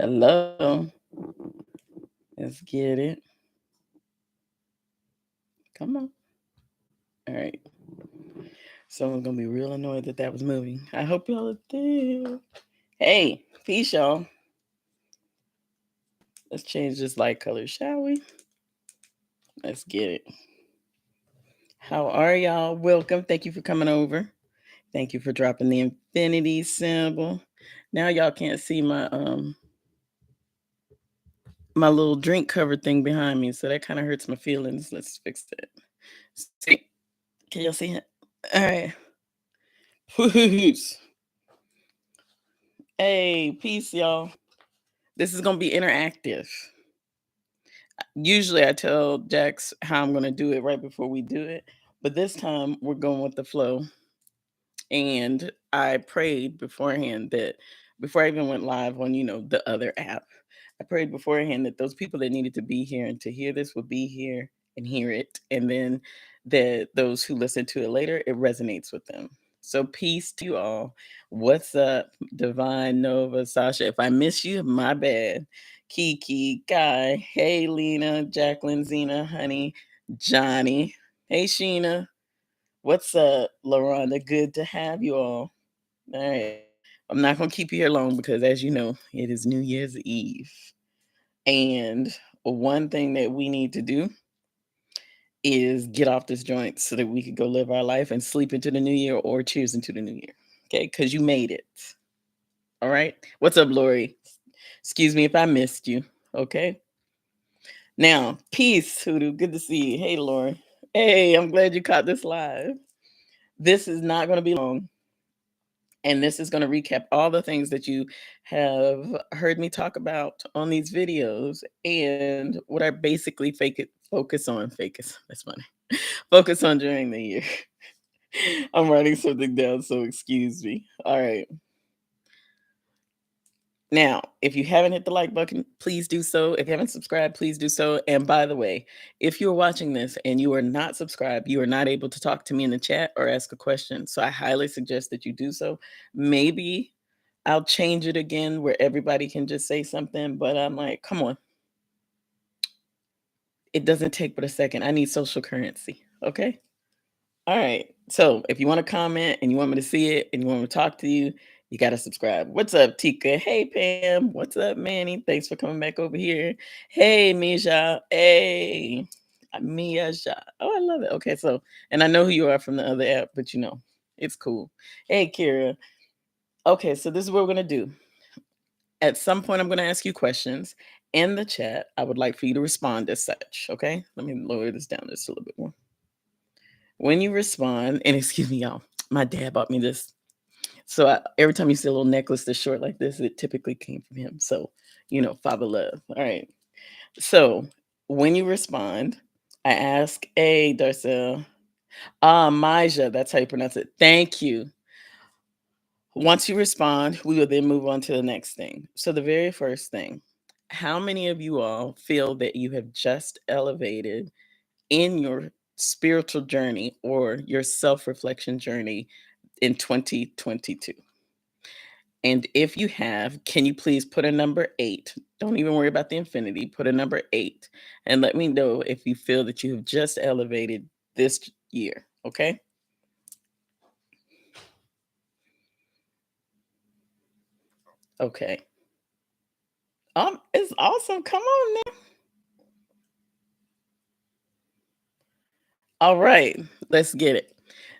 Hello. Let's get it. Come on. All right. Someone's gonna be real annoyed that that was moving. I hope y'all are there. Hey, peace, y'all. Let's change this light color, shall we? Let's get it. How are y'all? Welcome. Thank you for coming over. Thank you for dropping the infinity symbol. Now y'all can't see my little drink cover thing behind me, so that kind of hurts my feelings. Let's fix that. See, can y'all see it? All right. Peace. Hey, peace, y'all. This is gonna be interactive. Usually, I tell Jax how I'm gonna do it right before we do it, but this time we're going with the flow. And I prayed beforehand that before I even went live on, the other app, I prayed beforehand that those people that needed to be here and to hear this would be here and hear it. And then that those who listen to it later, it resonates with them. So peace to you all. What's up, Divine Nova, Sasha? If I miss you, my bad. Kiki, Guy, hey Lena, Jacqueline, Zena, Honey, Johnny, hey Sheena, what's up, Loranda? Good to have you all. All right. I'm not going to keep you here long because, as you know, it is New Year's Eve. And one thing that we need to do is get off this joint so that we could go live our life and sleep into the new year or cheers into the new year. Okay. Because you made it. All right. What's up, Lori? Excuse me if I missed you. Okay. Now, peace, Hoodoo. Good to see you. Hey, Lori. Hey, I'm glad you caught this live. This is not going to be long. And this is going to recap all the things that you have heard me talk about on these videos and what I basically focus on. That's funny. Focus on during the year. I'm writing something down, so excuse me. All right. Now, if you haven't hit the like button, please do so. If you haven't subscribed, please do so. And by the way, if you're watching this and you are not subscribed, you are not able to talk to me in the chat or ask a question. So I highly suggest that you do so. Maybe I'll change it again where everybody can just say something, but I'm like, come on. It doesn't take but a second. I need social currency. Okay. All right. So if you want to comment and you want me to see it and you want me to talk to you, you got to subscribe. What's up, Tika? Hey, Pam. What's up, Manny? Thanks for coming back over here. Hey, Misha. Hey, Mia. Oh, I love it. Okay. So, and I know who you are from the other app, but it's cool. Hey, Kira. Okay. So this is what we're going to do. At some point, I'm going to ask you questions in the chat. I would like for you to respond as such. Okay. Let me lower this down just a little bit more. When you respond, and excuse me, y'all, my dad bought me this. So every time you see a little necklace that's short like this, it typically came from him. So, father love. All right. So when you respond, I ask, hey, Darcel, Maja, that's how you pronounce it. Thank you. Once you respond, we will then move on to the next thing. So the very first thing, how many of you all feel that you have just elevated in your spiritual journey or your self-reflection journey in 2022? And if you have, can you please put a number 8? Don't even worry about the infinity. Put a number 8 and let me know if you feel that you have just elevated this year. Okay. Okay. It's awesome. Come on now. All right. Let's get it.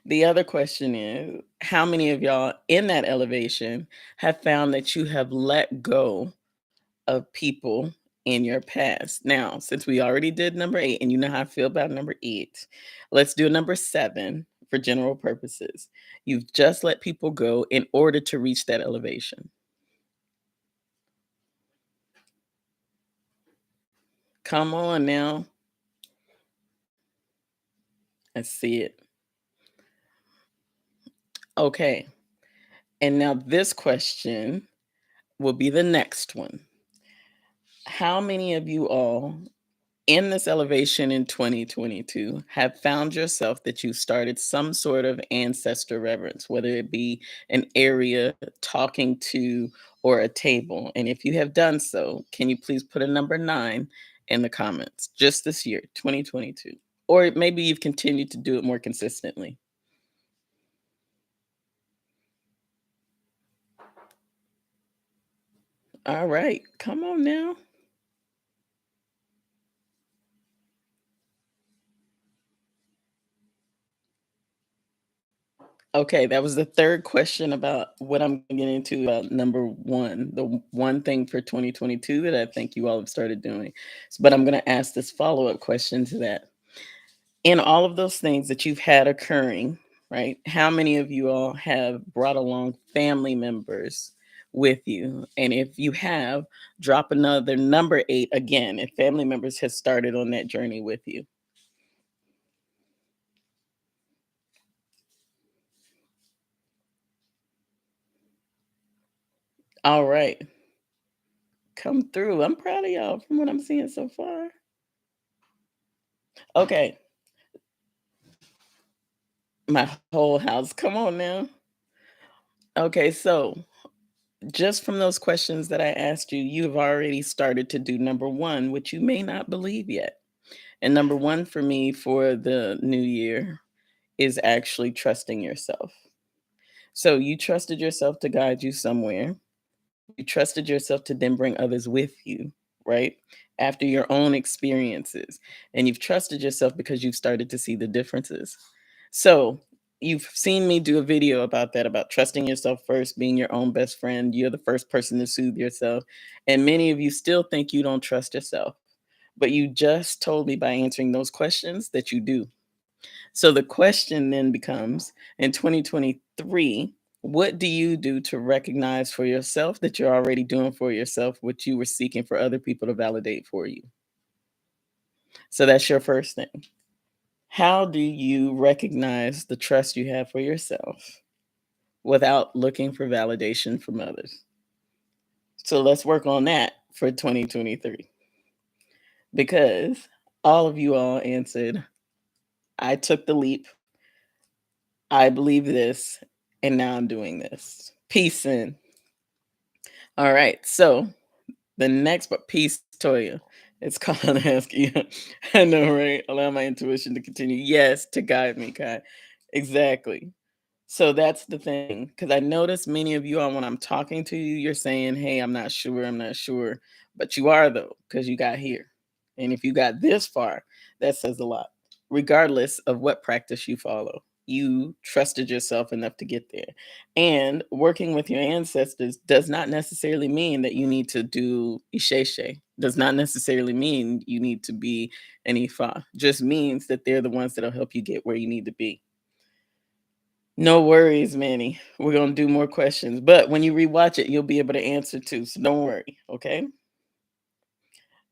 The other question is, how many of y'all in that elevation have found that you have let go of people in your past? Now, since we already did number 8, and you know how I feel about number 8, let's do number 7 for general purposes. You've just let people go in order to reach that elevation. Come on now. I see it. Okay. And now this question will be the next one. How many of you all In this elevation in 2022, have found yourself that you started some sort of ancestor reverence, whether it be an area, talking to, or a table. And if you have done so, can you please put a number 9 in the comments just this year, 2022? Or maybe you've continued to do it more consistently. All right, come on now. Okay, that was the third question about what I'm getting into about number 1, the one thing for 2022 that I think you all have started doing. But I'm gonna ask this follow-up question to that. In all of those things that you've had occurring, right, how many of you all have brought along family members with you? And if you have, drop another number 8 again if family members have started on that journey with you. All right, come through. I'm proud of y'all from what I'm seeing so far. Okay. My whole house. Come on now. Okay, so just from those questions that I asked you, you've already started to do number 1, which you may not believe yet. And number 1 for me for the new year is actually trusting yourself. So you trusted yourself to guide you somewhere. You trusted yourself to then bring others with you, right? After your own experiences. And you've trusted yourself because you've started to see the differences. So you've seen me do a video about that, about trusting yourself first, being your own best friend. You're the first person to soothe yourself. And many of you still think you don't trust yourself. But you just told me by answering those questions that you do. So the question then becomes in 2023, what do you do to recognize for yourself that you're already doing for yourself what you were seeking for other people to validate for you? So that's your first thing. How do you recognize the trust you have for yourself without looking for validation from others? So let's work on that for 2023 because all of you all answered, I took the leap, I believe this, and now I'm doing this. Peace in. All right. So the next but peace, Toya. It's called ask you. I know, right? Allow my intuition to continue. Yes, to guide me, Kai. Exactly. So that's the thing. Because I notice many of you all, when I'm talking to you, you're saying, hey, I'm not sure. But you are, though, because you got here. And if you got this far, that says a lot, regardless of what practice you follow. You trusted yourself enough to get there. And working with your ancestors does not necessarily mean that you need to do Isheshe, does not necessarily mean you need to be an Ifa. Just means that they're the ones that'll help you get where you need to be. No worries, Manny. We're gonna do more questions, but when you rewatch it, you'll be able to answer too. So don't worry. Okay.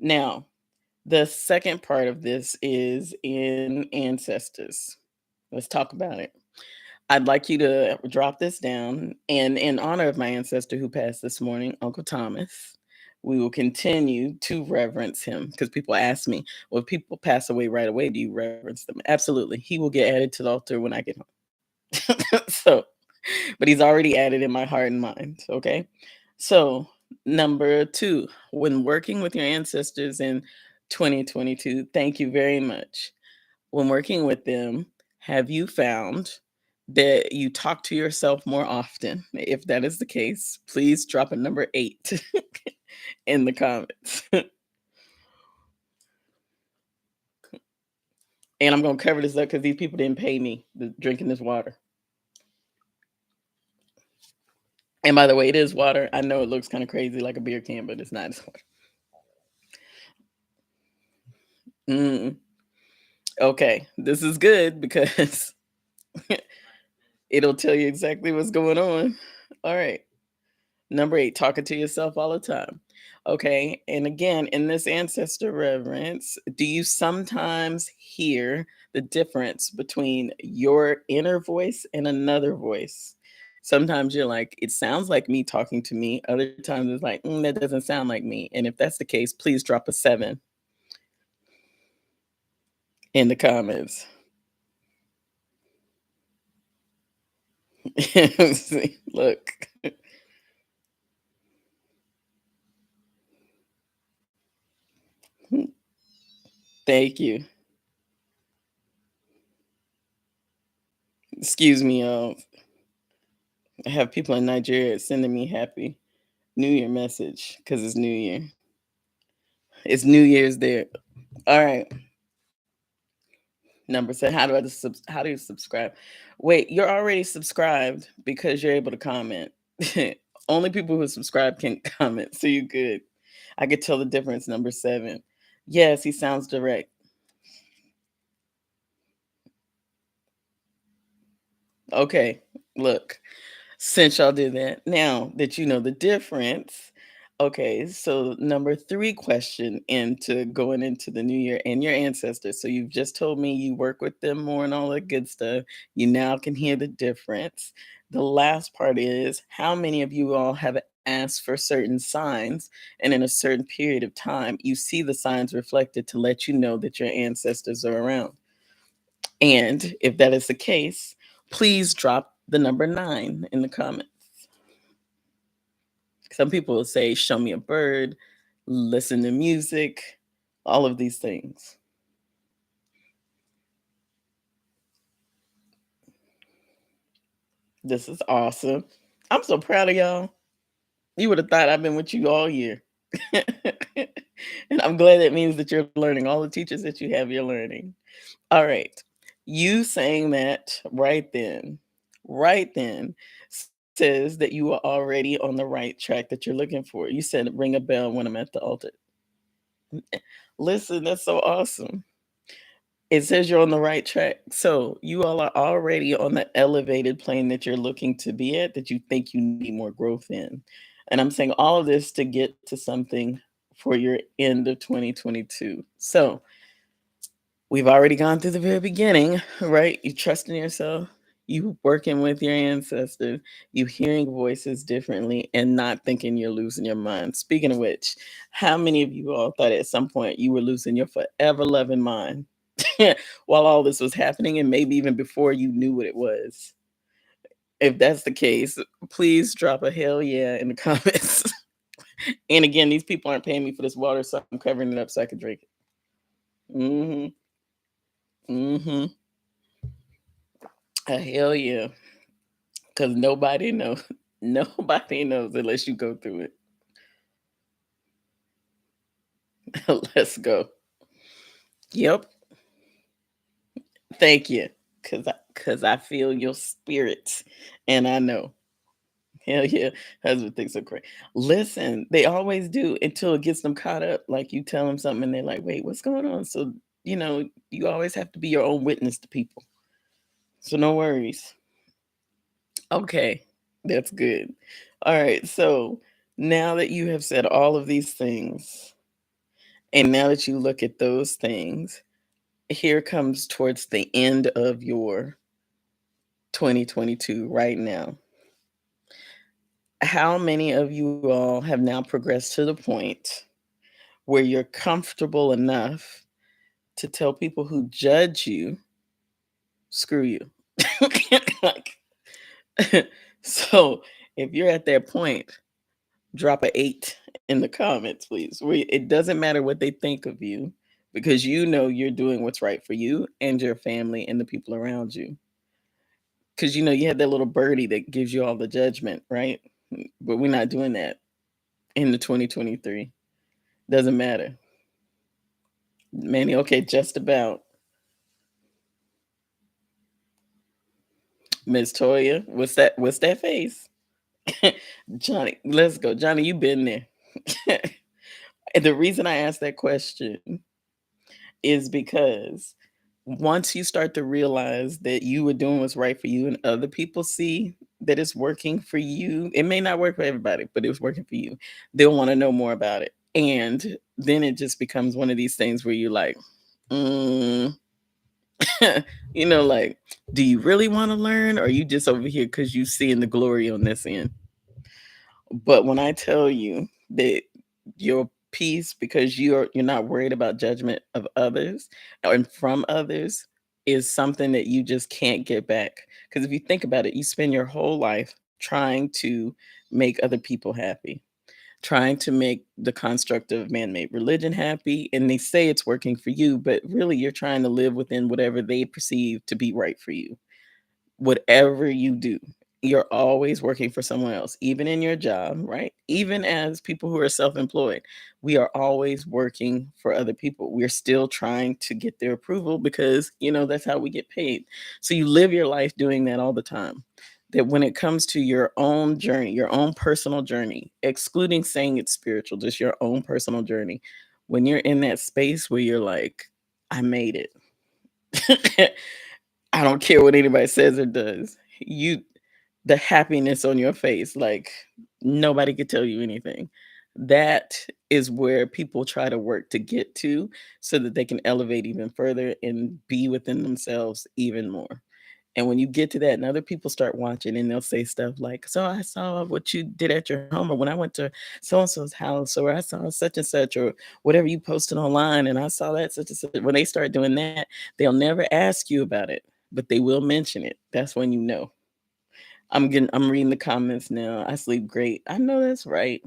Now, the second part of this is in ancestors. Let's talk about it. I'd like you to drop this down. And in honor of my ancestor who passed this morning, Uncle Thomas, we will continue to reverence him because people ask me, well, if people pass away right away, do you reverence them? Absolutely. He will get added to the altar when I get home. So, but he's already added in my heart and mind. Okay. So, number 2, when working with your ancestors in 2022, thank you very much. When working with them, have you found that you talk to yourself more often? If that is the case, please drop a number 8 in the comments. And I'm going to cover this up because these people didn't pay me drinking this water. And by the way, it is water. I know it looks kind of crazy like a beer can, but it's not. It's water. Mm, okay, this is good because it'll tell you exactly what's going on. All right. Number 8, talking to yourself all the time. Okay. And again, in this ancestor reverence, do you sometimes hear the difference between your inner voice and another voice? Sometimes you're like, it sounds like me talking to me. Other times it's like, that doesn't sound like me. And if that's the case, please drop a 7. in the comments. See, look. Thank you. Excuse me, I have people in Nigeria sending me happy New Year message because it's New Year. It's New Year's there. All right. Number seven. How do you subscribe? Wait, you're already subscribed because you're able to comment. Only people who subscribe can comment, so you're good. I could tell the difference. Number seven. Yes, he sounds direct. Okay, look. Since y'all did that, now that you know the difference, okay, so number three question into going into the new year and your ancestors. So you've just told me you work with them more and all that good stuff. You now can hear the difference. The last part is how many of you all have asked for certain signs, and in a certain period of time, you see the signs reflected to let you know that your ancestors are around. And if that is the case, please drop the number nine in the comments. Some people will say, show me a bird, listen to music, all of these things. This is awesome. I'm so proud of y'all. You would have thought I've been with you all year. And I'm glad that means that you're learning. All the teachers that you have, you're learning. All right. You saying that right then says that you are already on the right track that you're looking for. You said ring a bell when I'm at the altar. Listen, that's so awesome. It says you're on the right track. So you all are already on the elevated plane that you're looking to be at, that you think you need more growth in. And I'm saying all of this to get to something for your end of 2022. So we've already gone through the very beginning, right? You trusting yourself, you working with your ancestors, you hearing voices differently and not thinking you're losing your mind. Speaking of which, how many of you all thought at some point you were losing your forever loving mind while all this was happening and maybe even before you knew what it was? If that's the case, please drop a hell yeah in the comments. And again, these people aren't paying me for this water, so I'm covering it up so I can drink it. Mm-hmm. Mm-hmm. A hell yeah. Because nobody knows. Nobody knows unless you go through it. Let's go. Yep. Thank you. Cause I feel your spirit. And I know. Hell yeah. Husband thinks so great. Listen, they always do until it gets them caught up. Like you tell them something and they're like, wait, what's going on? So, you always have to be your own witness to people. So no worries. Okay. That's good. All right. So now that you have said all of these things, and now that you look at those things, here comes towards the end of your 2022 right now. How many of you all have now progressed to the point where you're comfortable enough to tell people who judge you, screw you? Like, so if you're at that point, drop a 8 in the comments, please. It doesn't matter what they think of you because you know you're doing what's right for you and your family and the people around you. Because you had that little birdie that gives you all the judgment, right? But we're not doing that in the 2023. Doesn't matter. Manny, okay, just about. Miss Toya, what's that face? Johnny, let's go. Johnny, you been there. And the reason I asked that question is because once you start to realize that you were doing what's right for you and other people see that it's working for you, it may not work for everybody, but it was working for you. They'll want to know more about it. And then it just becomes one of these things where you're like, mm, like, do you really want to learn? Or are you just over here because you seeing the glory on this end? But when I tell you that your peace because you're not worried about judgment of others and from others is something that you just can't get back. Because if you think about it, you spend your whole life trying to make other people happy, trying to make the construct of man-made religion happy, and they say it's working for you, but really you're trying to live within whatever they perceive to be right for you. Whatever you do, you're always working for someone else, even in your job, right? Even as people who are self-employed, we are always working for other people. We're still trying to get their approval because, that's how we get paid. So you live your life doing that all the time. That when it comes to your own journey, your own personal journey, excluding saying it's spiritual, just your own personal journey, when you're in that space where you're like, I made it. I don't care what anybody says or does. The happiness on your face, like nobody could tell you anything. That is where people try to work to get to so that they can elevate even further and be within themselves even more. And when you get to that and other people start watching and they'll say stuff like, so I saw what you did at your home, or when I went to so and so's house, or I saw such and such, or whatever you posted online, and I saw that such and such. When they start doing that, they'll never ask you about it, but they will mention it. That's when you know. I'm reading the comments now. I sleep great. I know that's right.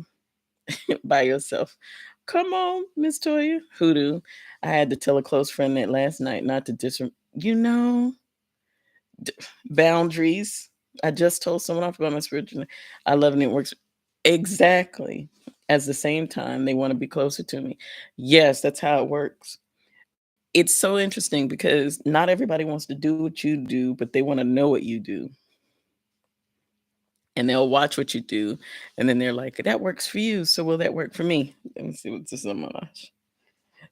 By yourself. Come on, Miss Toya. Hoodoo. I had to tell a close friend that last night not to you know, boundaries. I just told someone off about my spiritual. I love and it works exactly. At the same time, they want to be closer to me. Yes, that's how it works. It's so interesting because not everybody wants to do what you do, but they want to know what you do. And they'll watch what you do, and then they're like, "That works for you, so will that work for me?" Let me see what's this on my watch.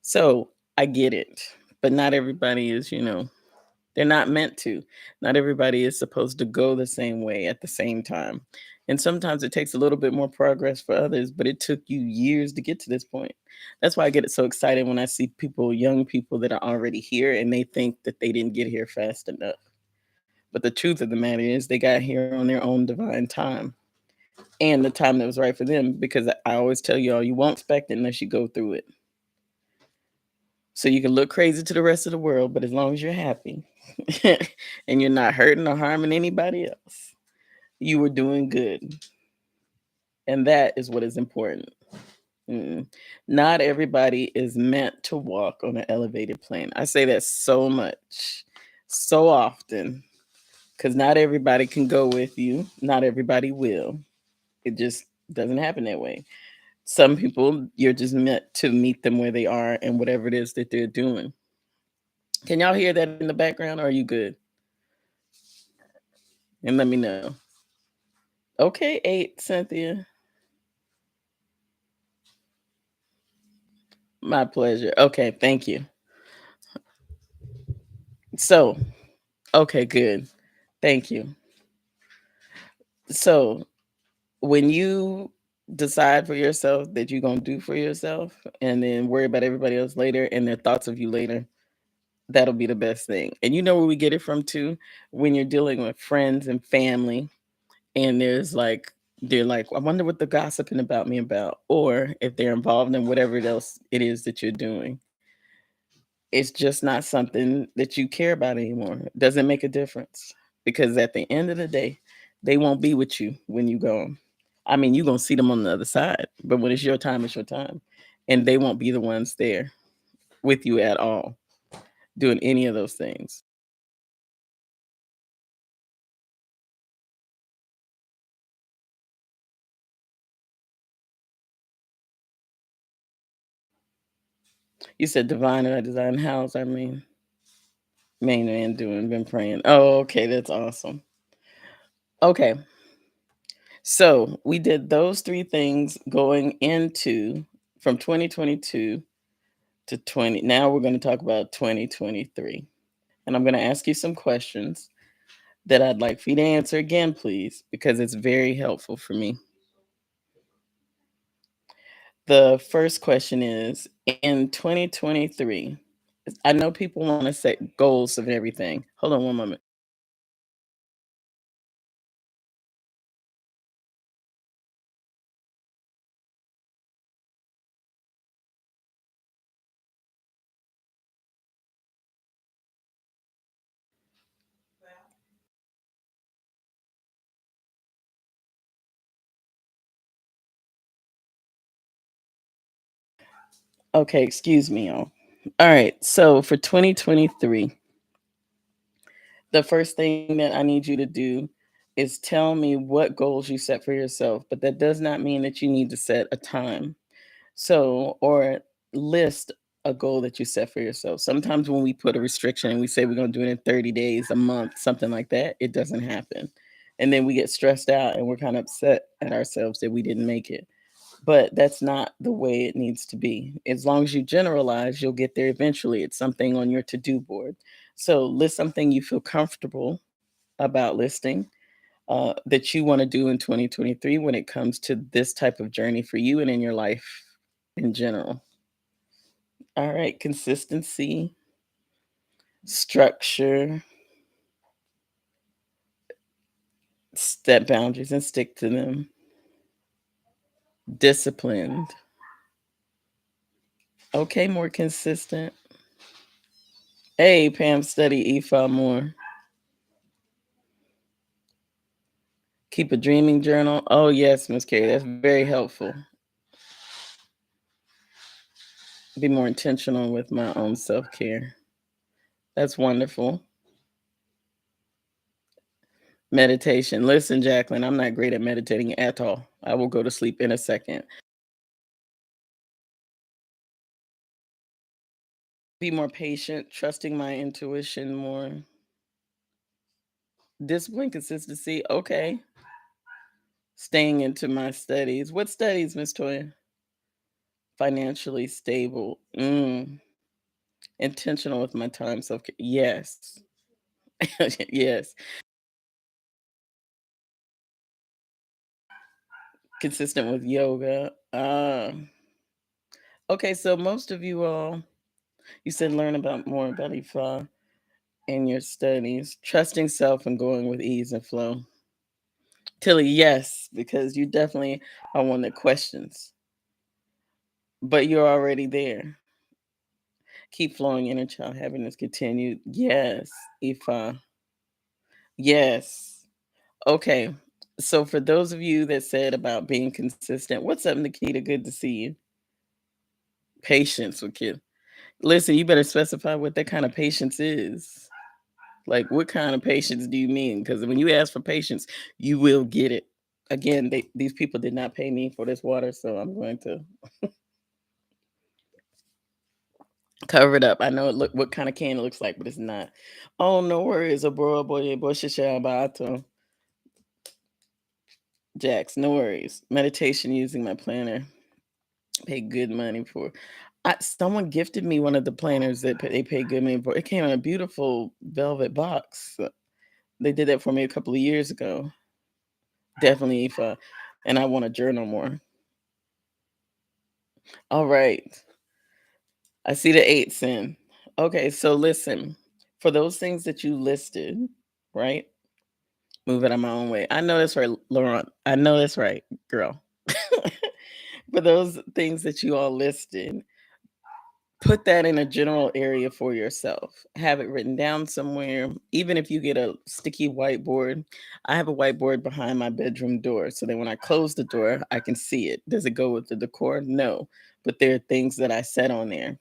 So I get it, but not everybody is, they're not meant to. Not everybody is supposed to go the same way at the same time. And sometimes it takes a little bit more progress for others, but it took you years to get to this point. That's why I get so excited when I see people, young people that are already here and they think that they didn't get here fast enough. But the truth of the matter is they got here on their own divine time and the time that was right for them because I always tell y'all you won't expect it unless you go through it. So you can look crazy to the rest of the world, but as long as you're happy and you're not hurting or harming anybody else, you were doing good. And that is what is important. Mm. Not everybody is meant to walk on an elevated plane. I say that so much, so often, because not everybody can go with you. Not everybody will. It just doesn't happen that way. Some people, you're just meant to meet them where they are and whatever it is that they're doing. Can y'all hear that in the background? Or are you good? And let me know. Okay, 8, Cynthia. My pleasure. Okay, thank you. So, okay, good. Thank you. So, when you decide for yourself that you're going to do for yourself and then worry about everybody else later and their thoughts of you later, that'll be the best thing. And you know where we get it from too? When you're dealing with friends and family and they're like, I wonder what they're gossiping about me about, or if they're involved in whatever else it is that you're doing. It's just not something that you care about anymore. It doesn't make a difference because at the end of the day, they won't be with you when you go. I mean, you're gonna see them on the other side, but when it's your time, it's your time. And they won't be the ones there with you at all doing any of those things. You said divine and I design house, I mean, main man doing, been praying. Oh, okay, that's awesome. Okay, so we did those three things going into from 2022 to 20. Now we're going to talk about 2023. And I'm going to ask you some questions that I'd like for you to answer again, please, because it's very helpful for me. The first question is in 2023, I know people want to set goals of everything. Hold on one moment. Okay, excuse me, y'all. All right, so for 2023, the first thing that I need you to do is tell me what goals you set for yourself, but that does not mean that you need to set a time. So, or list a goal that you set for yourself. Sometimes when we put a restriction and we say we're going to do it in 30 days, a month, something like that, it doesn't happen. And then we get stressed out and we're kind of upset at ourselves that we didn't make it. But that's not the way it needs to be. As long as you generalize, you'll get there eventually. It's something on your to do board. So list something you feel comfortable about listing, that you want to do in 2023 when it comes to this type of journey for you and in your life in general. All right, consistency, structure, set boundaries and stick to them, disciplined. Okay, more consistent. Hey, Pam, study EFA more. Keep a dreaming journal. Oh, yes, Miss Carey, that's very helpful. Be more intentional with my own self care. That's wonderful. Meditation. Listen, Jacqueline, I'm not great at meditating at all. I will go to sleep in a second. Be more patient, trusting my intuition more. Discipline, consistency. Okay. Staying into my studies. What studies, Miss Toya? Financially stable. Intentional with my time. So, yes. Yes. Consistent with yoga. Okay. So, most of you all, you said learn about more about Ifa in your studies. Trusting self and going with ease and flow. Tilly, yes, because you definitely are one that questions, but you're already there. Keep flowing, inner child happiness continued. Yes, Ifa. Yes. Okay. So for those of you that said about being consistent, what's up, Nikita? Good to see you. Patience with kids. Listen, you better specify what that kind of patience is. Like, what kind of patience do you mean? Because when you ask for patience, you will get it. Again, these people did not pay me for this water, so I'm going to cover it up. I know it look what kind of can it looks like, but it's not. Oh, no worries, Abroa boy, Boshishabato. Jax, no worries. Meditation using my planner. Pay good money for. Someone gifted me one of the planners that they pay good money for. It came in a beautiful velvet box. They did that for me a couple of years ago. Definitely, if and I want to journal more. All right. I see the eights in. Okay, so listen, for those things that you listed, right? Move it on my own way. I know that's right, Laurent. I know that's right, girl. For those things that you all listed, put that in a general area for yourself. Have it written down somewhere. Even if you get a sticky whiteboard, I have a whiteboard behind my bedroom door so that when I close the door, I can see it. Does it go with the decor? No. But there are things that I set on there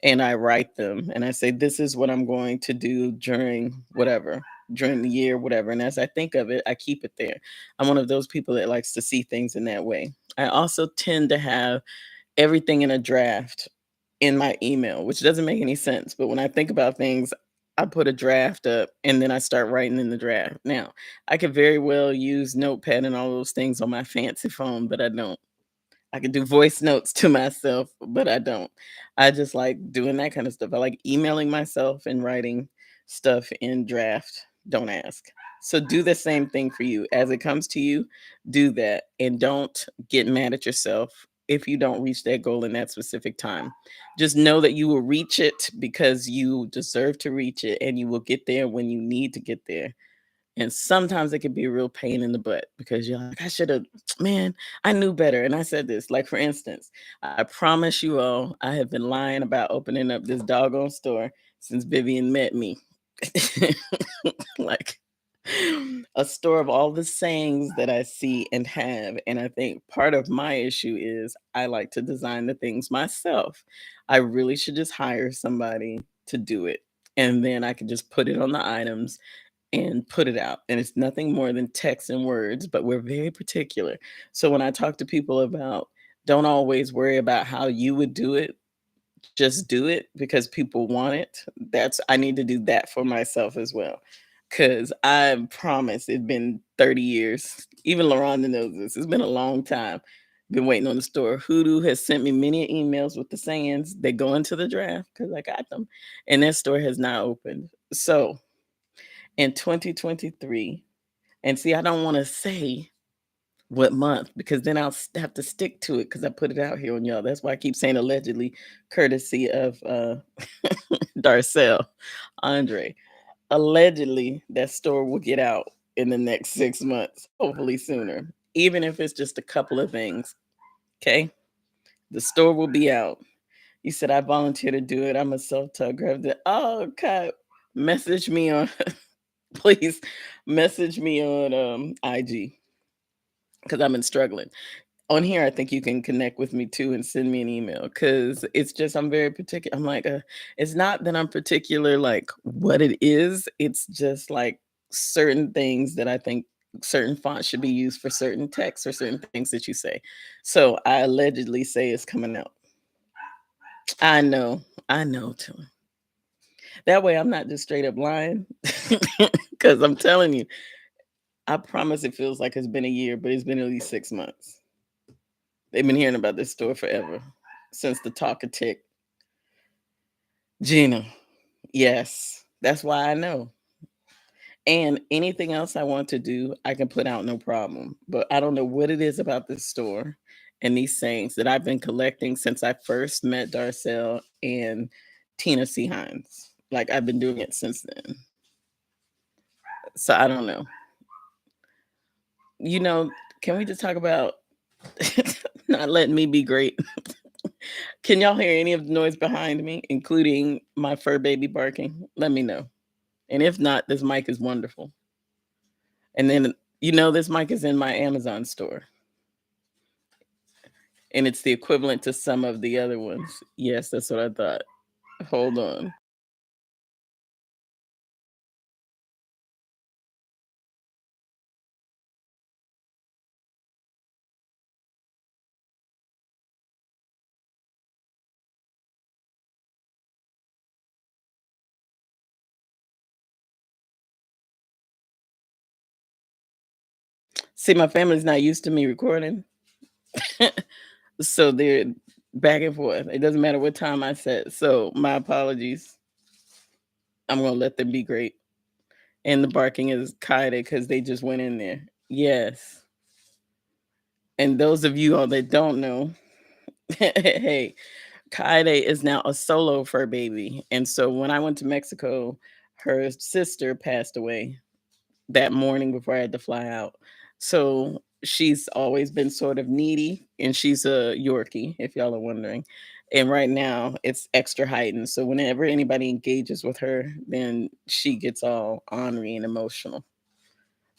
and I write them and I say, this is what I'm going to do during whatever, during the year, whatever. And as I think of it, I keep it there. I'm one of those people that likes to see things in that way. I also tend to have everything in a draft in my email, which doesn't make any sense. But when I think about things, I put a draft up and then I start writing in the draft. Now, I could very well use Notepad and all those things on my fancy phone, but I don't. I can do voice notes to myself, but I don't. I just like doing that kind of stuff. I like emailing myself and writing stuff in draft. Don't ask. So do the same thing for you. As it comes to you, do that and don't get mad at yourself if you don't reach that goal in that specific time. Just know that you will reach it because you deserve to reach it and you will get there when you need to get there. And sometimes it can be a real pain in the butt because you're like, I should have, man, I knew better. And I said this, like, for instance, I promise you all, I have been lying about opening up this doggone store since Vivian met me. Like, A store of all the sayings that I see and have. And I think part of my issue is I like to design the things myself. I really should just hire somebody to do it. And then I can just put it on the items and put it out. And it's nothing more than text and words, but we're very particular. So when I talk to people about don't always worry about how you would do it, just do it because people want it. That's I need to do that for myself as well. Cause I promise it's been 30 years. Even LaRonda knows this. It's been a long time. Been waiting on the store. Hoodoo has sent me many emails with the sayings. They go into the draft because I got them. And that store has not opened. So in 2023, and see, I don't want to say what month because then have to stick to it because I put it out here on y'all. That's why I keep saying allegedly, courtesy of Darcel Andre. Allegedly, that store will get out in the next 6 months, hopefully sooner, even if it's just a couple of things. Okay. The store will be out. You said I volunteer to do it. I'm a self-taught graphic. Oh, okay. Message me on, please message me on IG because I've been struggling. On here, I think you can connect with me too and send me an email because it's just I'm very particular. I'm like, it's not that I'm particular like what it is. It's just like certain things that I think certain fonts should be used for certain texts or certain things that you say. So I allegedly say it's coming out. I know too. That way I'm not just straight up lying because I'm telling you, I promise it feels like it's been a year, but it's been at least 6 months. They've been hearing about this store forever since the Talkative Gina. Yes, that's why I know. And anything else I want to do, I can put out no problem. But I don't know what it is about this store and these sayings that I've been collecting since I first met Darcel and Tina C. Hines. Like I've been doing it since then. So I don't know. You know, can we just talk about not letting me be great? Can y'all hear any of the noise behind me, including my fur baby barking? Let me know. And if not, this mic is wonderful. And then, this mic is in my Amazon store, and it's the equivalent to some of the other ones. Yes, that's what I thought. Hold on. See, my family's not used to me recording, so they're back and forth. It doesn't matter what time I set. So my apologies. I'm gonna let them be great. And the barking is Kaide because they just went in there. Yes. And those of you all that don't know, hey, Kaede is now a solo fur baby. And so when I went to Mexico, her sister passed away that morning before I had to fly out. So she's always been sort of needy and she's a Yorkie, if y'all are wondering. And right now it's extra heightened. So whenever anybody engages with her, then she gets all ornery and emotional.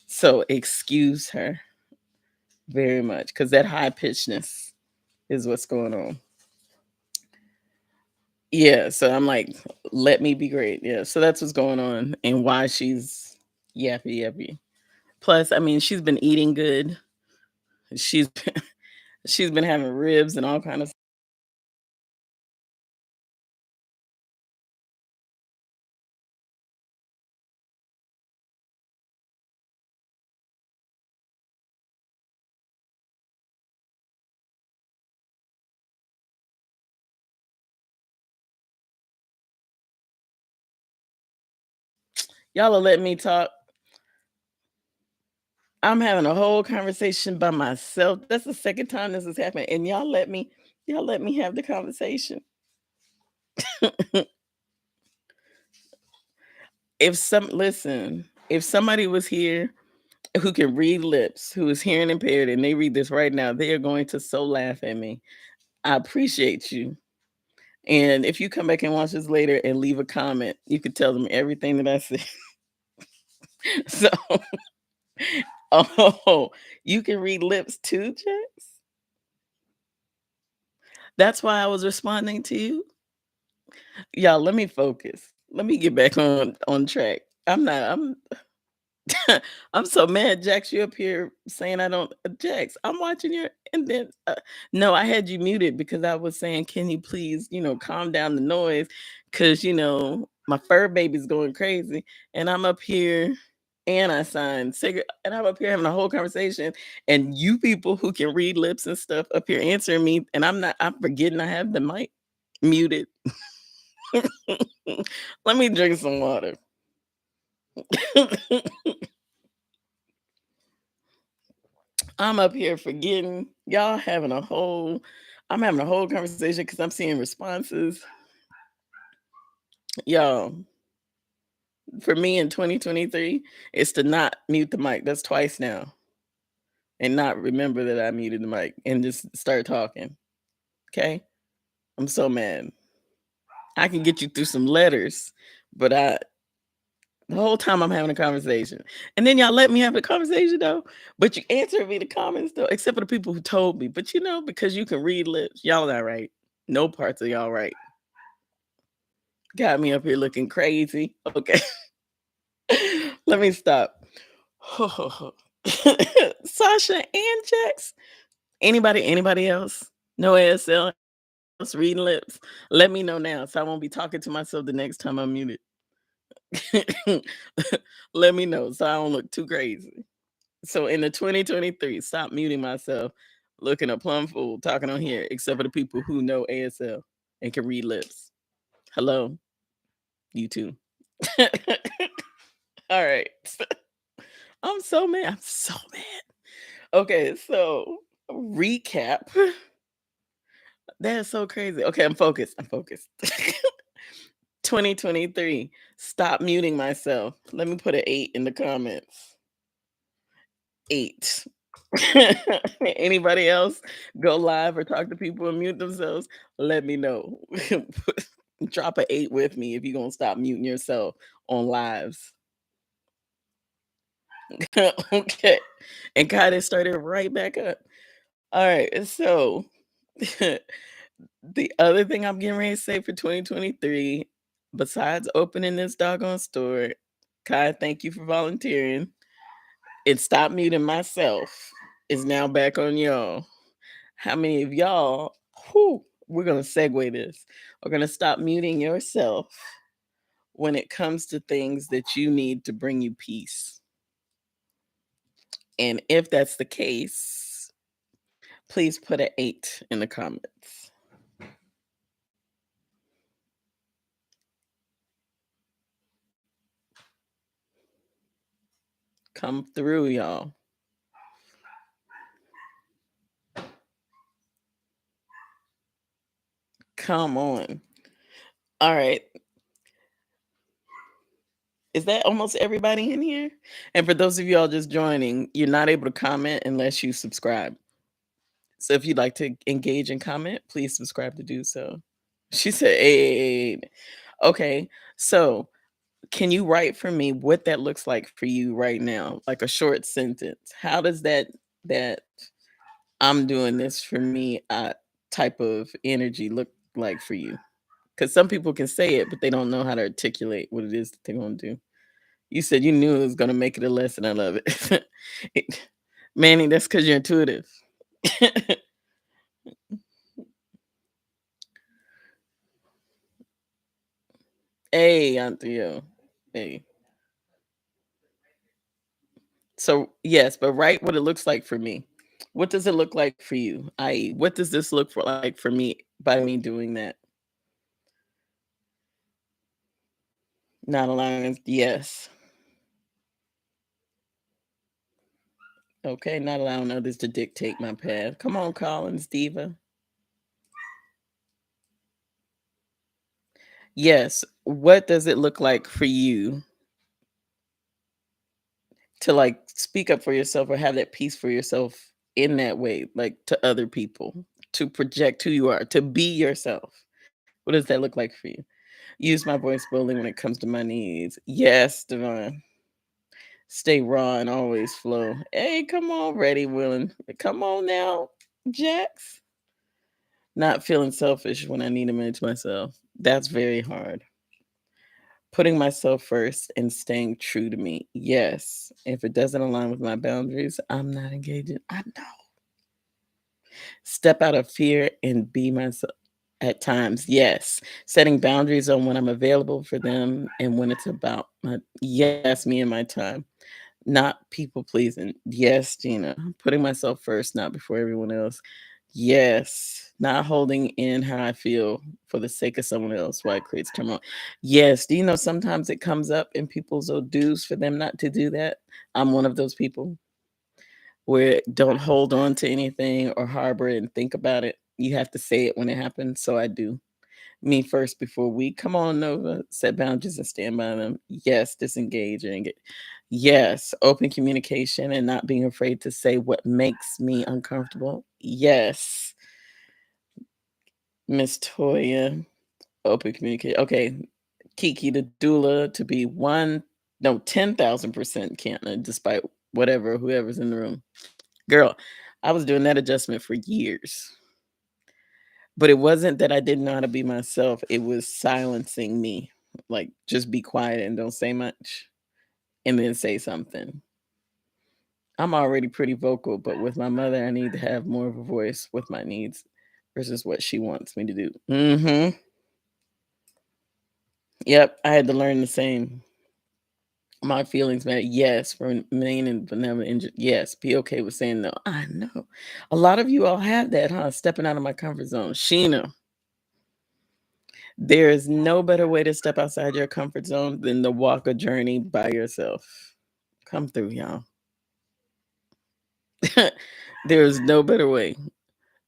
So excuse her very much because that high pitchedness is what's going on. Yeah, so I'm like, let me be great. Yeah, so that's what's going on and why she's yappy. Plus, I mean, she's been eating good. She's she's been having ribs and all kind of. Y'all are letting me talk. I'm having a whole conversation by myself. That's the second time this has happened, and y'all let me have the conversation. If some listen, if somebody was here who can read lips, who is hearing impaired, and they read this right now, they are going to so laugh at me. I appreciate you. And if you come back and watch this later and leave a comment, you could tell them everything that I said. So, oh, you can read lips too, Jax? That's why I was responding to you? Y'all, let me focus. Let me get back on track. I'm I'm so mad, Jax, you up here saying I don't Jax, I'm watching your and then no, I had you muted because I was saying, can you please, calm down the noise? Cause my fur baby's going crazy and I'm up here and I signed cigarette and I'm up here having a whole conversation. And you people who can read lips and stuff up here answering me, and I'm forgetting I have the mic muted. Let me drink some water. I'm up here forgetting y'all having a whole I'm having a whole conversation because I'm seeing responses. Y'all, for me in 2023, is to not mute the mic. That's twice now. And not remember that I muted the mic and just start talking. Okay? I'm so mad. I can get you through some letters, but the whole time I'm having a conversation. And then y'all let me have the conversation though. But you answer me the comments though, except for the people who told me. But because you can read lips, y'all not right. No parts of y'all right. Got me up here looking crazy. Okay. Let me stop. Sasha and Jax. Anybody else? No ASL else reading lips. Let me know now so I won't be talking to myself the next time I'm muted. Let me know so I don't look too crazy. So in the 2023, stop muting myself, looking a plum fool, talking on here, except for the people who know ASL and can read lips. Hello, you too. All right. I'm so mad. I'm so mad. Okay, so recap. That's so crazy. Okay, I'm focused. I'm focused. 2023. Stop muting myself. Let me put an 8 in the comments. 8. Anybody else go live or talk to people and mute themselves? Let me know. Drop an 8 with me if you're gonna stop muting yourself on lives. Okay. And God, it started right back up. All right. So the other thing I'm getting ready to say for 2023, besides opening this doggone store, Kai, thank you for volunteering. And stop muting myself is now back on y'all. How many of y'all, we're going to segue this. We're going to stop muting yourself when it comes to things that you need to bring you peace. And if that's the case, please put an 8 in the comments. Come through, y'all. Come on. All right. Is that almost everybody in here? And for those of y'all just joining, you're not able to comment unless you subscribe. So if you'd like to engage and comment, please subscribe to do so. She said, "Hey, okay." So can you write for me what that looks like for you right now? Like a short sentence. How does that I'm doing this for me type of energy look like for you? Because some people can say it, but they don't know how to articulate what it is that they're gonna do. You said you knew it was gonna make it a lesson. I love it. Manny, that's because you're intuitive. Hey, Anthea. Hey. So yes, but write what it looks like for me. What does it look like for you? I.e., what does this look for like for me by me doing that? Not allowing yes. Okay, not allowing others to dictate my path. Come on, Collins, diva. Yes. What does it look like for you to like speak up for yourself or have that peace for yourself in that way, like to other people, to project who you are, to be yourself? What does that look like for you? Use my voice boldly when it comes to my needs. Yes, Devon. Stay raw and always flow. Hey, come on, ready, willing. Come on now, Jax. Not feeling selfish when I need to manage myself. That's very hard. Putting myself first and staying true to me. Yes. If it doesn't align with my boundaries, I'm not engaging. I know. Step out of fear and be myself at times. Yes. Setting boundaries on when I'm available for them and when it's about yes, me and my time. Not people pleasing. Yes, Gina. Putting myself first, not before everyone else. Yes. Not holding in how I feel for the sake of someone else while it creates turmoil. Yes. Do you know sometimes it comes up in people's dues for them not to do that? I'm one of those people where don't hold on to anything or harbor it and think about it. You have to say it when it happens. So I do. Me first before we come on Nova, set boundaries and stand by them. Yes, disengage and get yes, open communication and not being afraid to say what makes me uncomfortable. Yes, Miss Toya, open communicate. Okay, Kiki the doula to be one, no, 10,000% can't, despite whatever, whoever's in the room. Girl, I was doing that adjustment for years. But it wasn't that I didn't know how to be myself, it was silencing me. Like, just be quiet and don't say much, and then say something. I'm already pretty vocal, but with my mother, I need to have more of a voice with my needs versus what she wants me to do. Mhm. Yep, I had to learn the same. My feelings matter. Yes, for main and benevolent injury. Yes, be okay with saying no. I know. A lot of you all have that, huh? Stepping out of my comfort zone. Sheena, there is no better way to step outside your comfort zone than to walk a journey by yourself. Come through, y'all. There is no better way.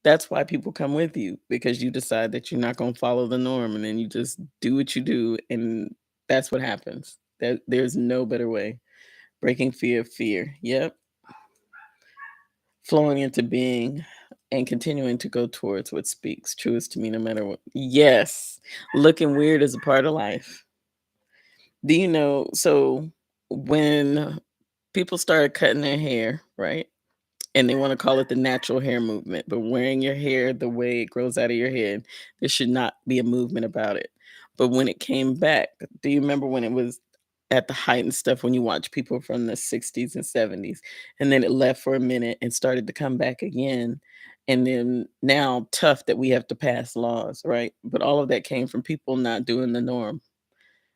That's why people come with you because you decide that you're not going to follow the norm and then you just do what you do and that's what happens. There's no better way. Breaking fear. Yep. Flowing into being and continuing to go towards what speaks truest to me no matter what. Yes. Looking weird is a part of life. Do you know? So when people started cutting their hair, right? And they want to call it the natural hair movement, but wearing your hair the way it grows out of your head, there should not be a movement about it. But when it came back, do you remember when it was at the height and stuff when you watch people from the 60s and 70s and then it left for a minute and started to come back again and then now tough that we have to pass laws, right? But all of that came from people not doing the norm,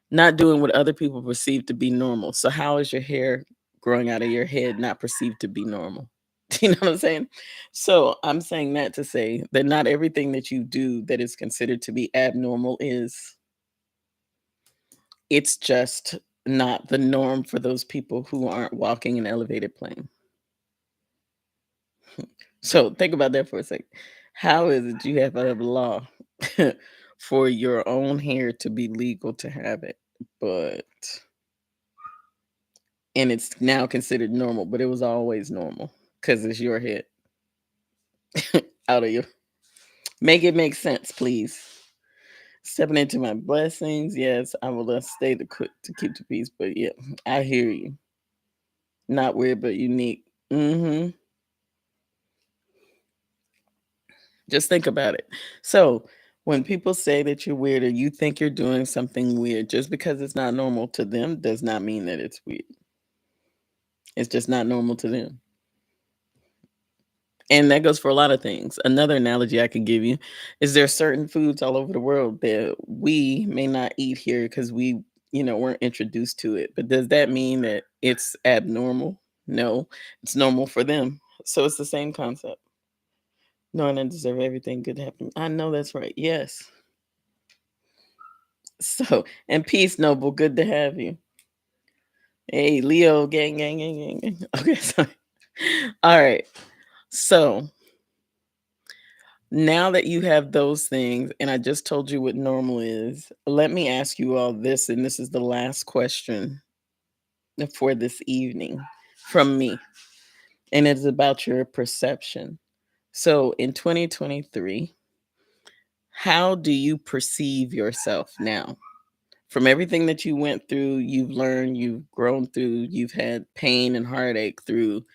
not doing what other people perceive to be normal. So how is your hair growing out of your head not perceived to be normal? Do you know what I'm saying? So I'm saying that to say that not everything that you do that is considered to be abnormal is. It's just not the norm for those people who aren't walking an elevated plane. So think about that for a second. How is it you have a law for your own hair to be legal to have it, but and it's now considered normal, but it was always normal because it's your head out of your. Make it make sense, please. Stepping into my blessings, yes, I will stay to keep the peace. But yeah, I hear you. Not weird, but unique. Just think about it. So when people say that you're weird or you think you're doing something weird, just because it's not normal to them does not mean that it's weird. It's just not normal to them. And that goes for a lot of things. Another analogy I could give you is there are certain foods all over the world that we may not eat here because we, weren't introduced to it. But does that mean that it's abnormal? No, it's normal for them. So it's the same concept. No, I don't deserve everything good to happen. I know that's right. Yes. So, and peace, Noble. Good to have you. Hey, Leo, gang, gang, gang, gang. Gang. Okay, sorry. All right. So now that you have those things, and I just told you what normal is, let me ask you all this, and this is the last question for this evening from me, and it's about your perception. So in 2023, how do you perceive yourself now? From everything that you went through, you've learned, you've grown through, you've had pain and heartache through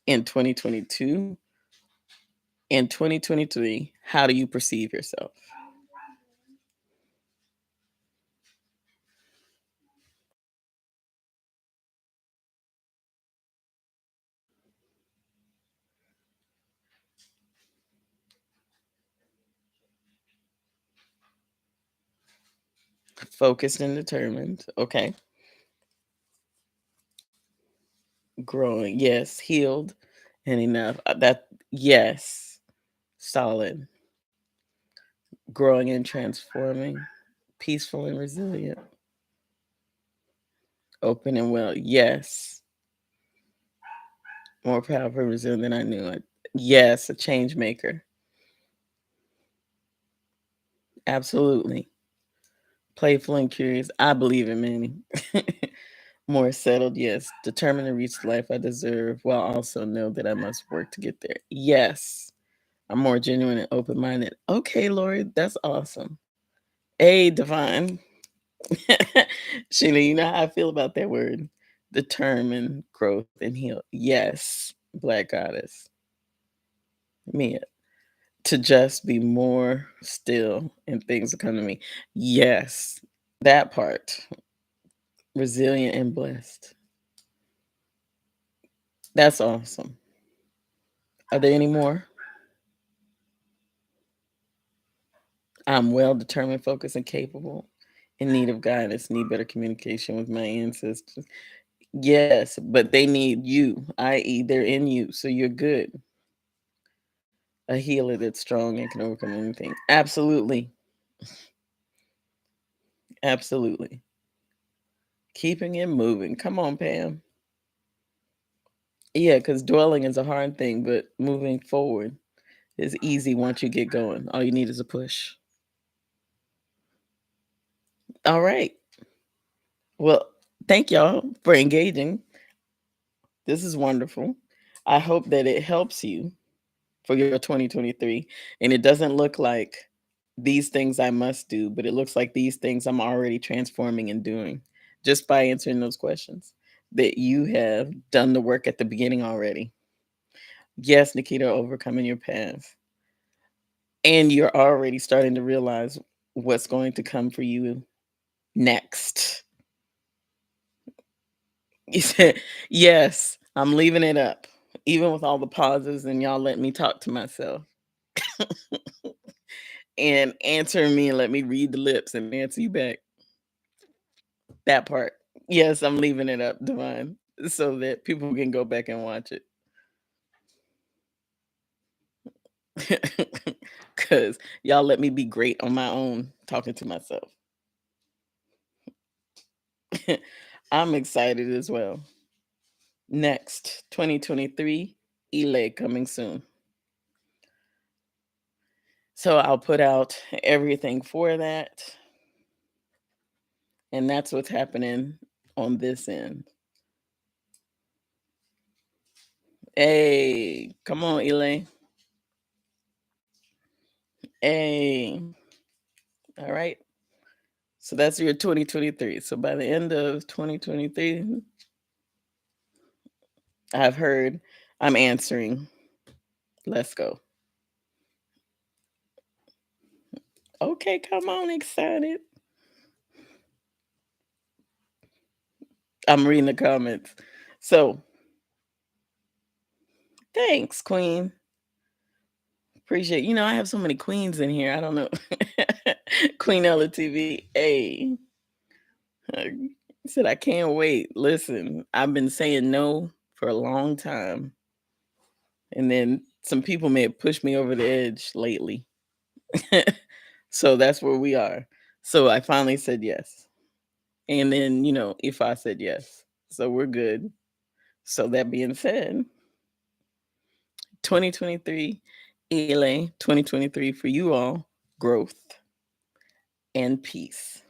in 2022, in 2023, how do you perceive yourself? Focused and determined. Okay. Growing. Yes. Healed and enough. That, yes. Solid. Growing and transforming. Peaceful and resilient. Open and well. Yes. More powerful and resilient than I knew. Yes. A change maker. Absolutely. Playful and curious. I believe in many. More settled, yes. Determined to reach the life I deserve while also know that I must work to get there. Yes. I'm more genuine and open minded. Okay, Lori, that's awesome. Hey, divine. Sheila, you know how I feel about that word. Determined, growth, and heal. Yes, Black Goddess. Mia. To just be more still and things will come to me. Yes, that part. Resilient and blessed. That's awesome. Are there any more? I'm well determined, focused, and capable. In need of guidance, need better communication with my ancestors. Yes, but they need you, i.e., they're in you, so you're good. A healer that's strong and can overcome anything. Absolutely. Absolutely. Keeping it moving. Come on, Pam. Yeah, because dwelling is a hard thing, but moving forward is easy once you get going. All you need is a push. All right. Well, thank y'all for engaging. This is wonderful. I hope that it helps you for your 2023. And it doesn't look like these things I must do, but it looks like these things I'm already transforming and doing just by answering those questions that you have done the work at the beginning already. Yes, Nikita, overcoming your past. And you're already starting to realize what's going to come for you next. You said, yes, I'm leaving it up, even with all the pauses and y'all let me talk to myself and answer me and let me read the lips and answer you back. That part. Yes, I'm leaving it up, Divine, so that people can go back and watch it. Cause y'all let me be great on my own talking to myself. I'm excited as well. Next, 2023, Ile coming soon. So I'll put out everything for that. And that's what's happening on this end. Hey, come on, Elaine. Hey. All right. So that's your 2023. So by the end of 2023, I've heard I'm answering. Let's go. Okay, come on, excited. I'm reading the comments. So thanks, Queen. Appreciate I have so many queens in here. I don't know. Queen Ella TV. Hey. Said I can't wait. Listen, I've been saying no for a long time. And then some people may have pushed me over the edge lately. So that's where we are. So I finally said yes. And then, if I said yes. So we're good. So that being said, 2023, ELA 2023 for you all, growth and peace.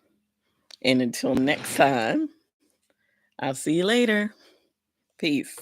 And until next time, I'll see you later. Peace.